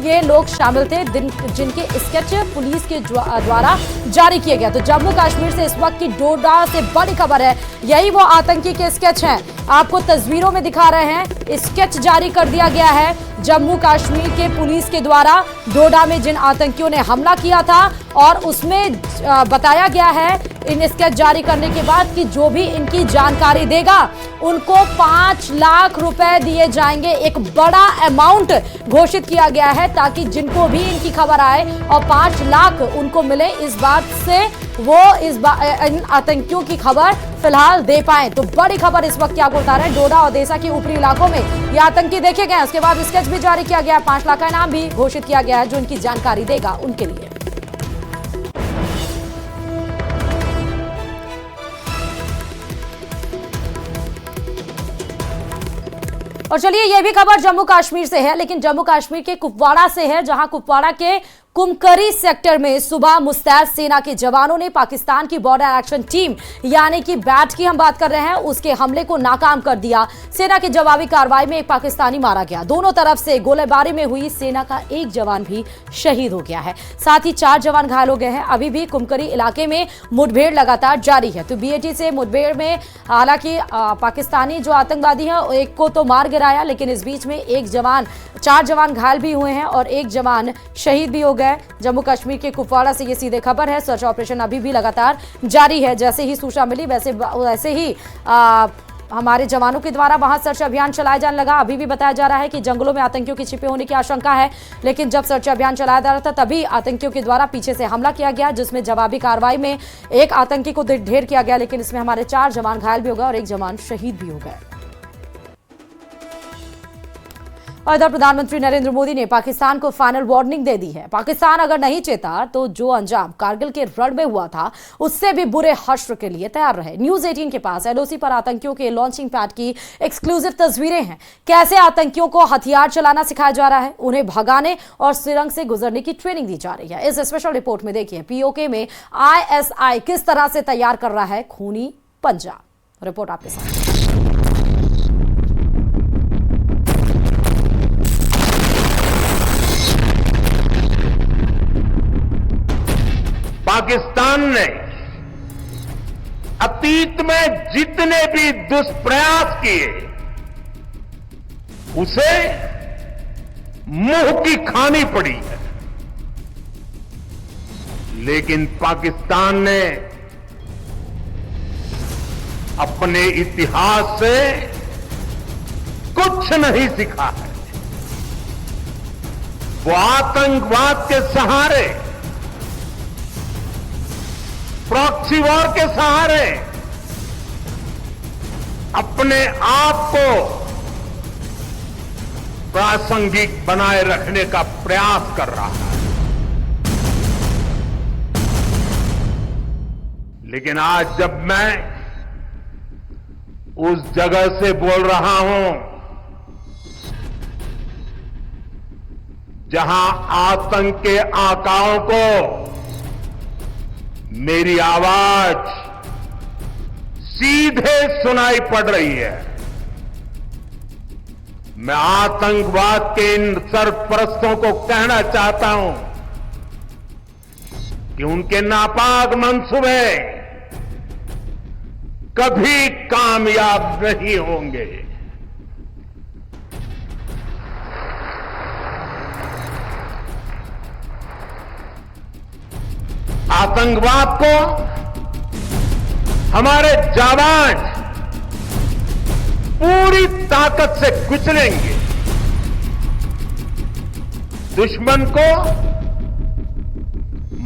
ये लोग शामिल थे जिनके स्केच पुलिस के द्वारा जारी किए गए। तो जम्मू कश्मीर से इस वक्त की डोडा से बड़ी खबर है, यही वो आतंकी के स्केच हैं, आपको तस्वीरों में दिखा रहे हैं। स्केच जारी कर दिया गया है जम्मू कश्मीर के पुलिस के द्वारा डोडा में जिन आतंकियों ने हमला किया था, और उसमें बताया गया है इन स्केच जारी करने के बाद कि जो भी इनकी जानकारी देगा उनको 5 लाख रुपए दिए जाएंगे। एक बड़ा अमाउंट घोषित किया गया है ताकि जिनको भी इनकी खबर आए और 5 लाख उनको मिले, इस बात से वो इन आतंकियों की खबर फिलहाल दे पाए। तो बड़ी खबर इस वक्त क्या बता रहे हैं, डोडा और देसा के ऊपरी इलाकों में ये आतंकी देखे गए। उसके बाद स्केच भी जारी किया गया है, 5 लाख का इनाम भी घोषित किया गया है जो इनकी जानकारी देगा उनके लिए। और चलिए ये भी खबर जम्मू कश्मीर से है, लेकिन जम्मू कश्मीर के कुपवाड़ा से है, जहां कुपवाड़ा के कुमकरी सेक्टर में सुबह मुस्तैद सेना के जवानों ने पाकिस्तान की बॉर्डर एक्शन टीम यानी कि बैट की हम बात कर रहे हैं, उसके हमले को नाकाम कर दिया। सेना की जवाबी कार्रवाई में एक पाकिस्तानी मारा गया। दोनों तरफ से गोलीबारी में हुई सेना का एक जवान भी शहीद हो गया है, साथ ही 4 जवान घायल हो गए हैं। अभी भी कुमकरी इलाके में मुठभेड़ लगातार जारी है। तो बीएटी से मुठभेड़ में हालांकि पाकिस्तानी जो आतंकवादी है एक को तो मार गिराया, लेकिन इस बीच में 4 जवान घायल भी हुए हैं और 1 जवान शहीद भी हो गए। जम्मू कश्मीर के कुपवाड़ा से ये सीधे खबर है। सर्च ऑपरेशन अभी भी लगातार जारी है। जैसे ही सूचना मिली वैसे ही हमारे जवानों के द्वारा वहां सर्च अभियान चलाया जाने लगा। अभी भी बताया जा रहा है कि जंगलों में आतंकियों के छिपे होने की आशंका है, लेकिन जब सर्च अभियान चलाया जा रहा था तभी आतंकियों के द्वारा पीछे से हमला किया गया, जिसमें जवाबी कार्रवाई में एक आतंकी को ढेर किया गया, लेकिन इसमें हमारे 4 जवान घायल भी हो गए और 1 जवान शहीद भी हो गए। और इधर प्रधानमंत्री नरेंद्र मोदी ने पाकिस्तान को फाइनल वार्निंग दे दी है। पाकिस्तान अगर नहीं चेता तो जो अंजाम कारगिल के रण में हुआ था उससे भी बुरे हश्र के लिए तैयार रहे। न्यूज 18 के पास एलओसी पर आतंकियों के लॉन्चिंग पैड की एक्सक्लूसिव तस्वीरें हैं। कैसे आतंकियों को हथियार चलाना सिखाया जा रहा है, उन्हें भगाने और सुरंग से गुजरने की ट्रेनिंग दी जा रही है। इस स्पेशल रिपोर्ट में देखिए पीओके में आईएसआई किस तरह से तैयार कर रहा है खूनी पंजा। रिपोर्ट आपके साथ। पाकिस्तान ने अतीत में जितने भी दुष्प्रयास किए उसे मुंह की खानी पड़ी है, लेकिन पाकिस्तान ने अपने इतिहास से कुछ नहीं सीखा है। वो आतंकवाद के सहारे, प्रॉक्सी वॉर के सहारे अपने आप को प्रासंगिक बनाए रखने का प्रयास कर रहा है। लेकिन आज जब मैं उस जगह से बोल रहा हूं जहां आतंक के आकाओं को मेरी आवाज सीधे सुनाई पड़ रही है, मैं आतंकवाद के इन सरपरस्तों को कहना चाहता हूं कि उनके नापाक मंसूबे कभी कामयाब नहीं होंगे। आतंकवाद को हमारे जाबाज पूरी ताकत से कुचलेंगे। दुश्मन को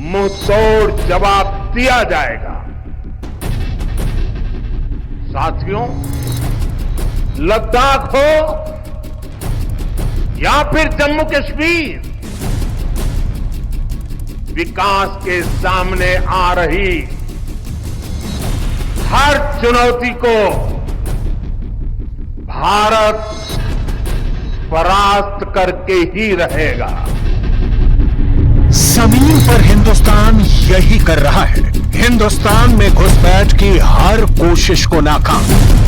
मुंह तोड़ जवाब दिया जाएगा। साथियों, लद्दाख हो या फिर जम्मू कश्मीर, विकास के सामने आ रही हर चुनौती को भारत परास्त करके ही रहेगा। जमीन पर हिंदुस्तान यही कर रहा है। हिंदुस्तान में घुसपैठ की हर कोशिश को नाकाम,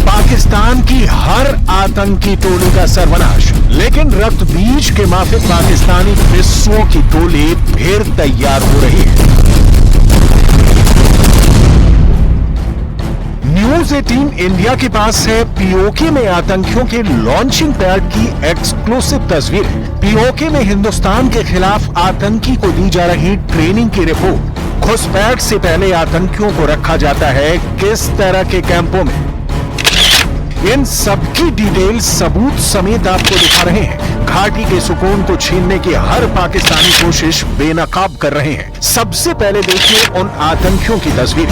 पाकिस्तान की हर आतंकी टोली का सर्वनाश। लेकिन रक्त बीज के माफिक पाकिस्तानी पिस्सुओं की टोली फिर तैयार हो रही है। न्यूज 18 इंडिया के पास है पीओके में आतंकियों के लॉन्चिंग पैड की एक्सक्लूसिव तस्वीर। पीओके में हिंदुस्तान के खिलाफ आतंकी को दी जा रही ट्रेनिंग की रिपोर्ट। घुसपैठ से पहले आतंकियों को रखा जाता है किस तरह के कैंपों में, इन सबकी डिटेल सबूत समेत आपको दिखा रहे हैं। घाटी के सुकून को छीनने की हर पाकिस्तानी कोशिश बेनकाब कर रहे हैं। सबसे पहले देखिए उन आतंकियों की तस्वीर।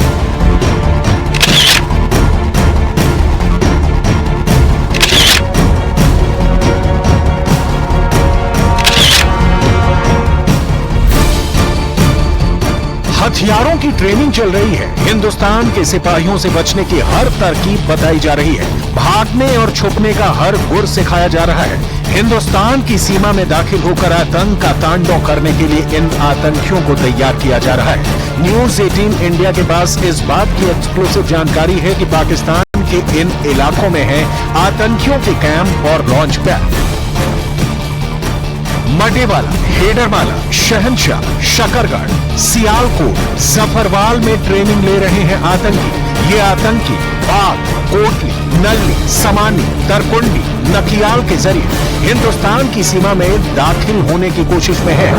हथियारों की ट्रेनिंग चल रही है। हिंदुस्तान के सिपाहियों से बचने की हर तरकीब बताई जा रही है। भागने और छुपने का हर गुर सिखाया जा रहा है। हिंदुस्तान की सीमा में दाखिल होकर आतंक का तांडव करने के लिए इन आतंकियों को तैयार किया जा रहा है। न्यूज 18 इंडिया के पास इस बात की एक्सक्लूसिव जानकारी है कि पाकिस्तान के इन इलाकों में है आतंकियों के कैंप और लॉन्च पैड। मडेवाला, हेडरमाला, शहनशाह, शकरगढ़, सियालकोट, जफरवाल में ट्रेनिंग ले रहे हैं आतंकी। ये आतंकी बाग, कोटली, नल्ली, समानी, तरकुंडी, नकियाल के जरिए हिंदुस्तान की सीमा में दाखिल होने की कोशिश में है।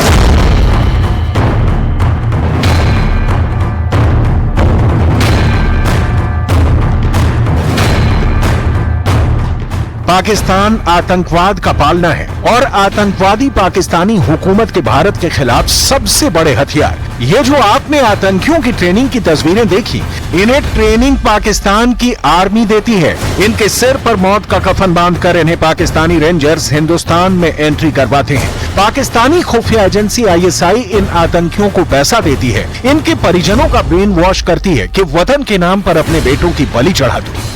पाकिस्तान आतंकवाद का पालना है और आतंकवादी पाकिस्तानी हुकूमत के भारत के खिलाफ सबसे बड़े हथियार। ये जो आपने आतंकियों की ट्रेनिंग की तस्वीरें देखी, इन्हें ट्रेनिंग पाकिस्तान की आर्मी देती है। इनके सिर पर मौत का कफन बांधकर इन्हें पाकिस्तानी रेंजर्स हिंदुस्तान में एंट्री करवाते हैं। पाकिस्तानी खुफिया एजेंसी ISI इन आतंकियों को पैसा देती है, इनके परिजनों का ब्रेन वॉश करती है कि वतन के नाम पर अपने बेटों की बलि चढ़ा दो।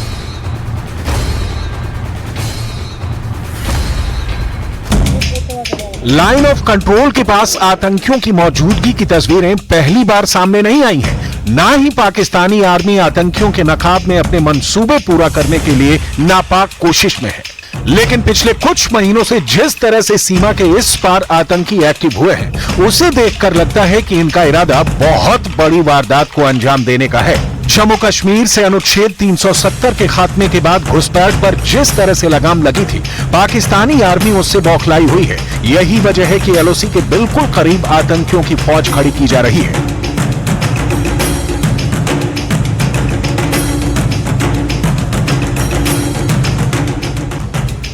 लाइन ऑफ कंट्रोल के पास आतंकियों की मौजूदगी की तस्वीरें पहली बार सामने नहीं आई हैं। ना ही पाकिस्तानी आर्मी आतंकियों के नकाब में अपने मंसूबे पूरा करने के लिए नापाक कोशिश में है। लेकिन पिछले कुछ महीनों से जिस तरह से सीमा के इस पार आतंकी एक्टिव हुए हैं, उसे देखकर लगता है कि इनका इरादा बहुत बड़ी वारदात को अंजाम देने का है। जम्मू कश्मीर से अनुच्छेद 370 के खात्मे के बाद घुसपैठ पर जिस तरह से लगाम लगी थी, पाकिस्तानी आर्मी उससे बौखलाई हुई है। यही वजह है कि LOC के बिल्कुल करीब आतंकियों की फौज खड़ी की जा रही है।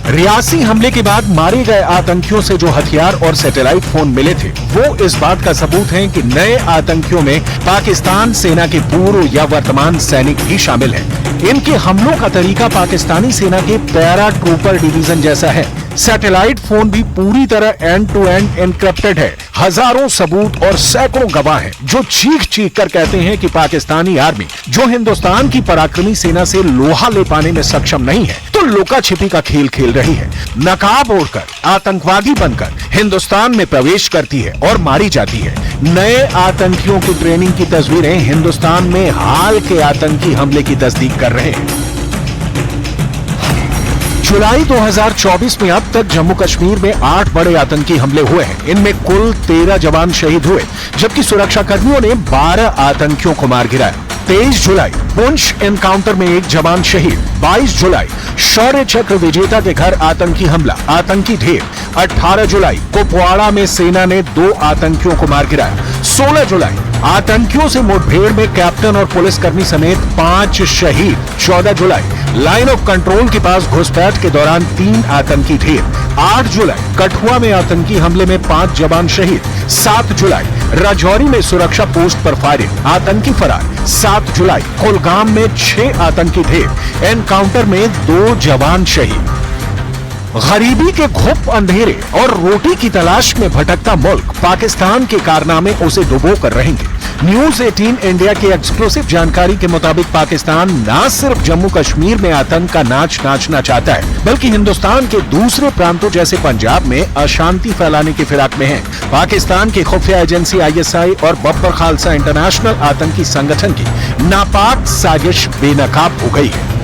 रियासी हमले के बाद मारे गए आतंकियों से जो हथियार और सैटेलाइट फोन मिले थे, वो इस बात का सबूत हैं कि नए आतंकियों में पाकिस्तान सेना के पूर्व या वर्तमान सैनिक भी शामिल हैं। इनके हमलों का तरीका पाकिस्तानी सेना के पैरा ट्रूपर डिवीजन जैसा है। सैटेलाइट फोन भी पूरी तरह एंड टू एंड एनक्रिप्टेड है। हजारों सबूत और सैकड़ों गवाह हैं जो चीख चीख कर कहते हैं कि पाकिस्तानी आर्मी जो हिंदुस्तान की पराक्रमी सेना से लोहा ले पाने में सक्षम नहीं है, तो लुका छिपी का खेल खेल रही है। नकाब ओढ़कर आतंकवादी बनकर हिंदुस्तान में प्रवेश करती है और मारी जाती है। नए आतंकियों की ट्रेनिंग की तस्वीरें हिंदुस्तान में हाल के आतंकी हमले की तस्दीक कर रहे हैं। जुलाई 2024 में अब तक जम्मू कश्मीर में 8 बड़े आतंकी हमले हुए हैं। इनमें कुल 13 जवान शहीद हुए, जबकि सुरक्षा कर्मियों ने 12 आतंकियों को मार गिराया। 23 जुलाई पुंछ एनकाउंटर में 1 जवान शहीद। 22 जुलाई शौर्य चक्र विजेता के घर आतंकी हमला, आतंकी ढेर। 18 जुलाई कुपवाड़ा में सेना ने 2 आतंकियों को मार गिराया। 16 जुलाई आतंकियों से मुठभेड़ में कैप्टन और पुलिसकर्मी समेत 5 शहीद। 14 जुलाई लाइन ऑफ कंट्रोल के पास घुसपैठ के दौरान 3 आतंकी ढेर। 8 जुलाई कठुआ में आतंकी हमले में 5 जवान शहीद। 7 जुलाई राजौरी में सुरक्षा पोस्ट पर फायरिंग, आतंकी फरार। 7 जुलाई कुलगाम में 6 आतंकी ढेर, एनकाउंटर में 2 जवान शहीद। गरीबी के घुप अंधेरे और रोटी की तलाश में भटकता मुल्क पाकिस्तान के कारनामे उसे डुबो कर रहेंगे। न्यूज 18 इंडिया की एक्सक्लूसिव जानकारी के मुताबिक पाकिस्तान न सिर्फ जम्मू कश्मीर में आतंक का नाच नाचना चाहता है, बल्कि हिंदुस्तान के दूसरे प्रांतों जैसे पंजाब में अशांति फैलाने की फिराक में है। पाकिस्तान की खुफिया एजेंसी ISI और बब्बर खालसा इंटरनेशनल आतंकी संगठन की नापाक साजिश बेनकाब हो गई है।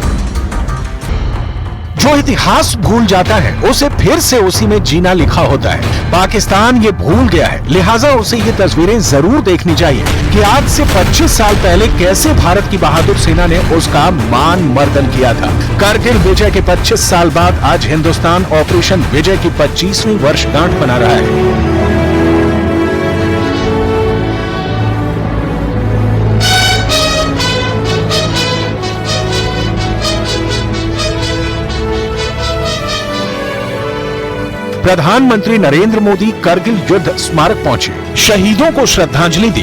जो इतिहास भूल जाता है उसे फिर से उसी में जीना लिखा होता है। पाकिस्तान ये भूल गया है, लिहाजा उसे ये तस्वीरें जरूर देखनी चाहिए कि आज से 25 साल पहले कैसे भारत की बहादुर सेना ने उसका मान मर्दन किया था। कारगिल विजय के 25 साल बाद आज हिंदुस्तान ऑपरेशन विजय की 25वीं वर्षगांठ मना रहा है। प्रधानमंत्री नरेंद्र मोदी करगिल युद्ध स्मारक पहुंचे, शहीदों को श्रद्धांजलि दी।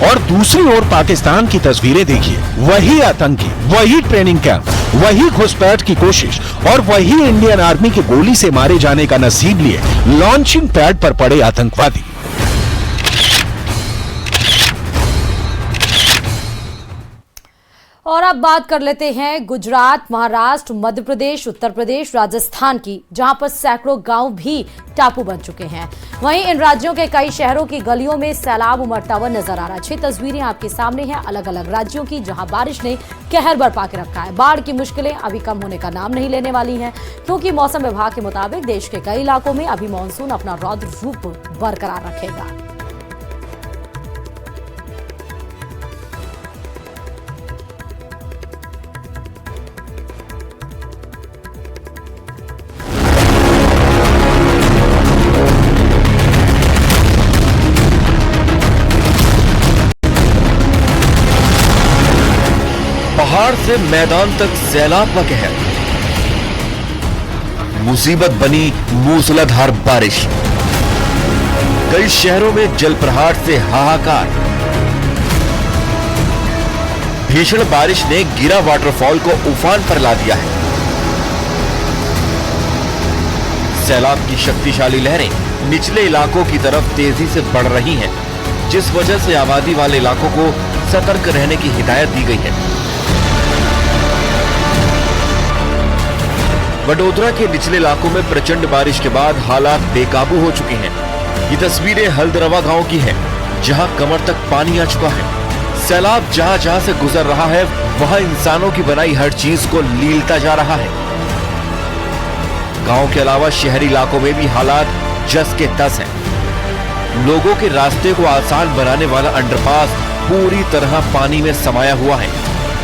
और दूसरी ओर पाकिस्तान की तस्वीरें देखिए, वही आतंकी, वही ट्रेनिंग कैंप, वही घुसपैठ की कोशिश और वही इंडियन आर्मी की गोली से मारे जाने का नसीब लिए लॉन्चिंग पैड पर पड़े आतंकवादी। और अब बात कर लेते हैं गुजरात, महाराष्ट्र, मध्य प्रदेश, उत्तर प्रदेश, राजस्थान की, जहां पर सैकड़ों गांव भी टापू बन चुके हैं। वहीं इन राज्यों के कई शहरों की गलियों में सैलाब उमड़ता हुआ नजर आ रहा है। 6 तस्वीरें आपके सामने हैं अलग अलग राज्यों की, जहां बारिश ने कहर बरपा के रखा है। बाढ़ की मुश्किलें अभी कम होने का नाम नहीं लेने वाली हैं, क्योंकि मौसम विभाग के मुताबिक देश के कई इलाकों में अभी मानसून अपना रौद्र रूप बरकरार रखेगा। पहाड़ से मैदान तक सैलाब का कहर, मुसीबत बनी मूसलाधार बारिश, कई शहरों में जलप्रहार से हाहाकार। भीषण बारिश ने गिरा वाटरफॉल को उफान पर ला दिया है। सैलाब की शक्तिशाली लहरें निचले इलाकों की तरफ तेजी से बढ़ रही हैं, जिस वजह से आबादी वाले इलाकों को सतर्क रहने की हिदायत दी गई है। वडोदरा के निचले इलाकों में प्रचंड बारिश के बाद हालात बेकाबू हो चुके हैं। ये तस्वीरें हल्दरवा गांव की हैं, जहां कमर तक पानी आ चुका है। सैलाब जहां जहां से गुजर रहा है, वहां इंसानों की बनाई हर चीज को लीलता जा रहा है। गांव के अलावा शहरी इलाकों में भी हालात जस के तस हैं। लोगों के रास्ते को आसान बनाने वाला अंडरपास पूरी तरह पानी में समाया हुआ है।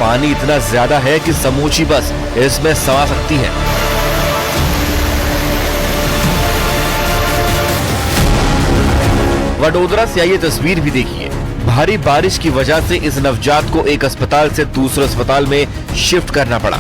पानी इतना ज्यादा है कि समूची बस इसमें समा सकती है। वडोदरा से आई तस्वीर भी देखिए। भारी बारिश की वजह से इस नवजात को एक अस्पताल से दूसरे अस्पताल में शिफ्ट करना पड़ा।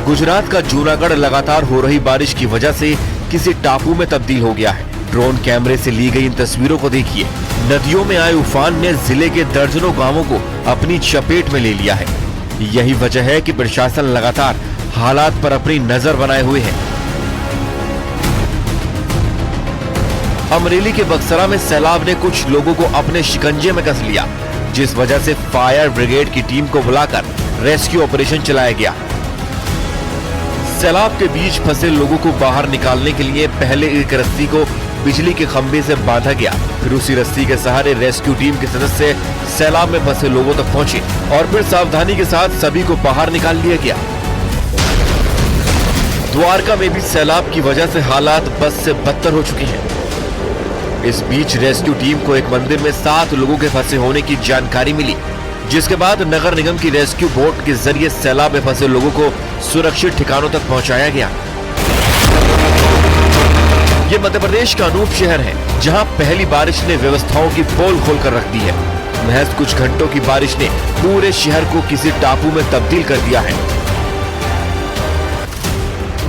गुजरात का जूनागढ़ लगातार हो रही बारिश की वजह से किसी टापू में तब्दील हो गया है। ड्रोन कैमरे से ली गई इन तस्वीरों को देखिए। नदियों में आए उफान ने जिले के दर्जनों गांवों को अपनी चपेट में ले लिया है। यही वजह है कि प्रशासन लगातार हालात पर अपनी नजर बनाए हुए है। अमरेली के बक्सरा में सैलाब ने कुछ लोगों को अपने शिकंजे में कस लिया, जिस वजह से फायर ब्रिगेड की टीम को बुलाकर रेस्क्यू ऑपरेशन चलाया गया। सैलाब के बीच फंसे लोगों को बाहर निकालने के लिए पहले एक रस्सी को बिजली के खंभे से बांधा गया, फिर उसी रस्सी के सहारे रेस्क्यू टीम के सदस्य सैलाब में फंसे लोगों तक पहुंचे और फिर सावधानी के साथ सभी को बाहर निकाल लिया गया। द्वारका में भी सैलाब की वजह से हालात बद से बदतर हो चुके हैं। इस बीच रेस्क्यू टीम को एक मंदिर में 7 लोगों के फंसे होने की जानकारी मिली, जिसके बाद नगर निगम की रेस्क्यू बोट के जरिए सैलाब में फंसे लोगों को सुरक्षित ठिकानों तक पहुंचाया गया। ये मध्य प्रदेश का अनूप शहर है, जहां पहली बारिश ने व्यवस्थाओं की पोल खोलकर रख दी है। महज कुछ घंटों की बारिश ने पूरे शहर को किसी टापू में तब्दील कर दिया है।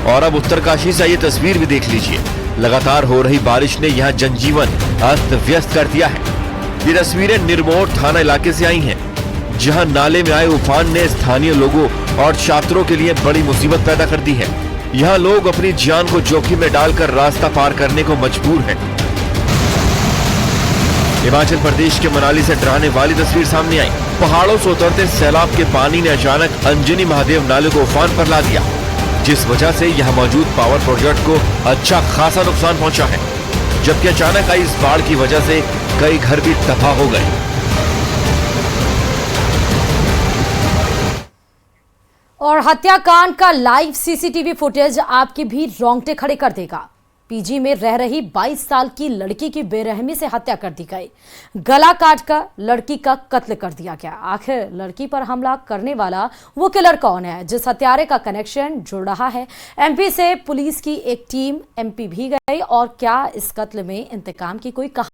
और अब उत्तरकाशी से ये तस्वीर भी देख लीजिए। लगातार हो रही बारिश ने यहाँ जनजीवन अस्त व्यस्त कर दिया है। ये तस्वीरें निर्मोह थाना इलाके से आई हैं, जहां नाले में आए उफान ने स्थानीय लोगों और छात्रों के लिए बड़ी मुसीबत पैदा कर दी है। यहाँ लोग अपनी जान को जोखिम में डालकर रास्ता पार करने को मजबूर हैं। हिमाचल प्रदेश के मनाली से डराने वाली तस्वीर सामने आई। पहाड़ों से उतरते सैलाब के पानी ने अचानक अंजनी महादेव नाले को उफान पर ला दिया, जिस वजह से यहाँ मौजूद पावर प्रोजेक्ट को अच्छा खासा नुकसान पहुंचा है। जबकि अचानक आई इस बाढ़ की वजह से कई घर भी तबाह हो गए। और हत्याकांड का लाइव सीसीटीवी फुटेज आपकी भी रोंगटे खड़े कर देगा। पीजी में रह रही 22 साल की लड़की की बेरहमी से हत्या कर दी गई। गला काटकर लड़की का कत्ल कर दिया गया। आखिर लड़की पर हमला करने वाला वो किलर कौन है, जिस हत्यारे का कनेक्शन जुड़ रहा है? एमपी से पुलिस की एक टीम एमपी भी गई और क्या इस कत्ल में इंतकाम की कोई कहानी